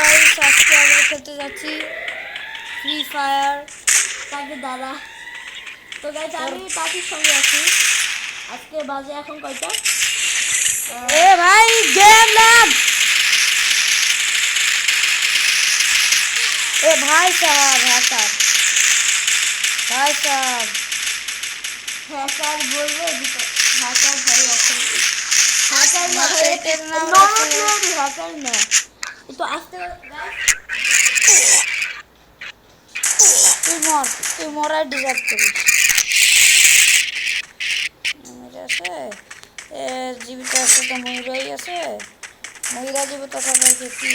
Guys, আজকে আমরা খেলতে যাচ্ছি ফ্রি ফায়ার। তাকে দাদা তো গাইস আমি তাকির সঙ্গে আছি। আজকে বাজে এখন কয়টা? এ ভাই গেম নাম এ ভাই সাহেব হ্যাকার, ভাই সাহেব হ্যাকার বলবে দুটো হ্যাকার ভাই আছে। হ্যাকার না এটার নাম হ্যাকার না, একটু আসতে গাইস। তুই মরাই ডিজার্ভ করিস। আছে এ জীবিত আছে তো ময়ূরাই আছে, ময়ূরা জীবিত থাকাকে কি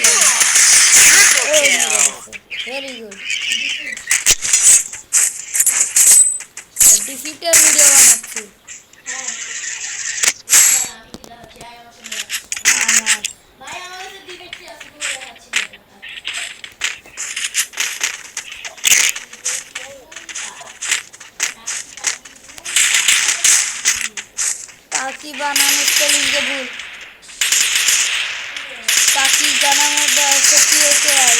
ভেরি গুড। ডিফিটের ভিডিও বানাচ্ছি আমার। ताकि बनाने स्पेलिंग के भूल ताकि गाना में सच्ची ऐसे आई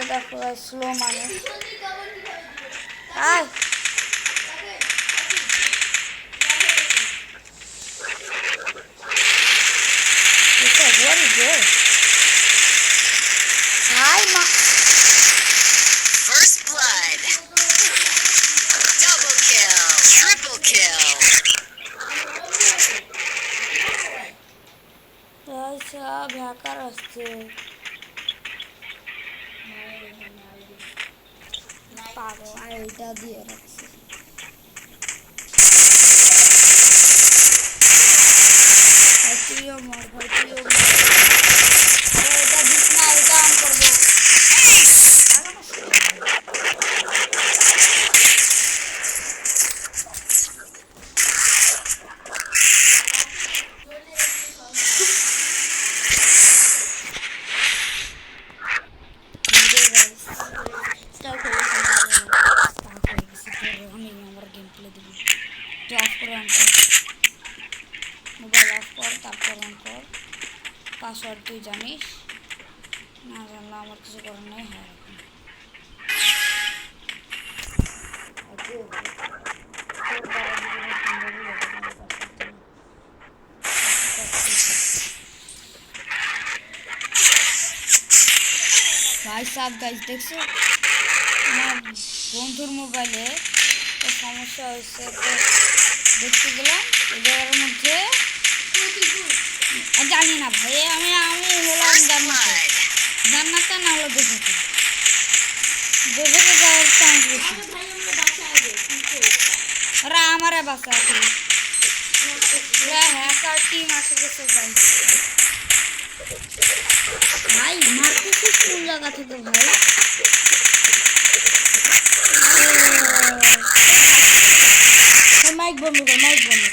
देखो स्लो माने आय what is this? First blood. Double kill. Triple kill. सब हैकर আসছে পাগল আর এটা দিয়ে রাখছি তুইও মর ভাই তুইও মর এটা দিস না এটা অন করবো মোবাইল অফ কর তারপর অন কর পাসওয়ার্ড তুই জানিস না জানলে আমার কিছু করার নেই। হ্যাঁ ভাই সাহেব গাইজ দেখছো আমার বন্ধুর মোবাইলে সমস্যা হয়েছে তো দেখতে গেলাম এর মধ্যে জানি না ভাই আমি হলাম জান্নাতে না হলো দেখে যাওয়ার চান্স বেশি। ওরা আমারে বাসা আছে হ্যাকার টিম আসে গেছে ভাই মারতেছিস কোন জায়গা থেকে ভাই? মাইক বন্ধ কর, মাইক বন্ধ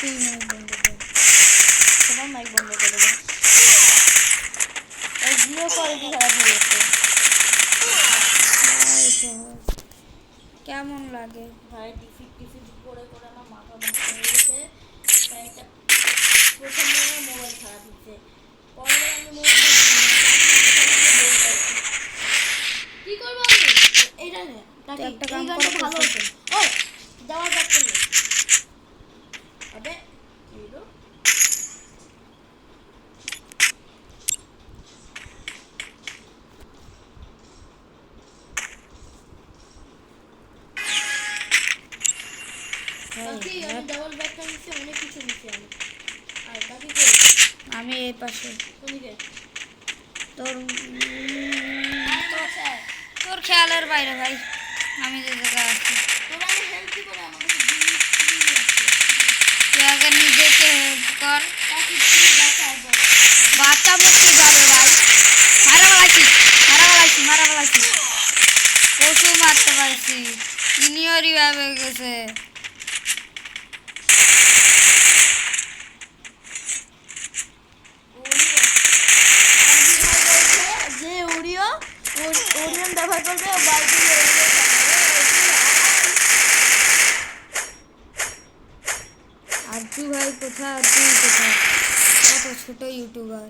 তুই মাইক বন্ধ কর তোমার মাইক বন্ধ করে দাও। জিও কোয়ালিটি খারাপ হয়ে গেছে। কেমন লাগে ভাই ডিফিট করে আমার মাথা নষ্ট হয়ে গেছে। একটা প্রথম মোবাইল খারাপ হচ্ছে, পরে আমি কি করবো আমি এইটা নে একটা এই কাম গানটা কর ভালো হচ্ছে। ও যাওয়া যাচ্ছে না আবে হলো আমি ডাবল ব্যাকটা নিচ্ছি, অনেক কিছু নিচ্ছি আমি। আর বাকি কই আমি এই পাশে কোনদিকে তোর তোর খেয়ালের বাইরে ভাই আমি যে জায়গায় আছি তোরা আমি হেল্প কি করে আমার কাছে জিনিস আছে। তুই আগে নিজেকে হেল্প কর তাকে কি বাঁচায় বল বাঁচাবো কিভাবে ভাই? মারা বলাইছি প্রচুর মারতে পারছি ইনিওরই ভাবে গেছে ওরিয়ন ব্যবহার করবে বাইরে তুই ভাই কোথায়, তুই কোথায়, কত ছোট ইউটিউবার।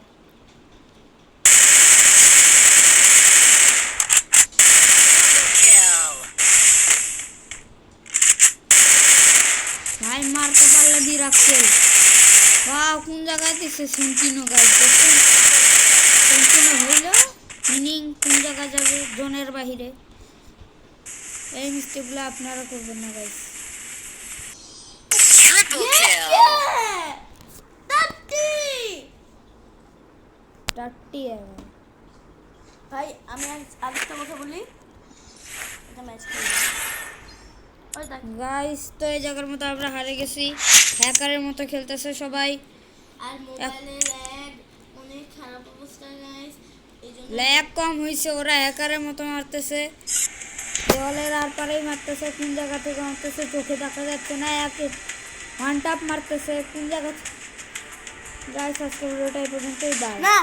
Kill. ভাই মারতে পারলে দি রাখছে। বাহ, কোন জায়গায় দিচ্ছে সেন্টিনো গাইজ, দেখছেন সেন্টিনো হইল মিনিং কোন জায়গায় যাবে জোনের বাহিরে। এই মিস্টেকগুলো আপনারা করবেন না গাইজ। Triple kill. চারটি ভাই আমি আরেকটা কথা বলি, এটা ম্যাচ খেলি ওই দেখ গাইজ, তো এই জায়গার মতো আমরা হারে গেছি, হ্যাকারের মতো খেলতেছে সবাই। আর মোবাইলে ল্যাগ অনেক খারাপ অবস্থা গাইস, এই জন্য ল্যাগ কম হয়েছে, ওরা হ্যাকারের মতো মারতেছে, দেওয়ালের আর পারেই মারতেছে, কোন জায়গা থেকে মারতেছে চোখে দেখা যাচ্ছে না, একে ওয়ান টাপ মারতেছে কোন জায়গা। গাইস, আজকে ভিডিওটা এই পর্যন্তই, বাই। না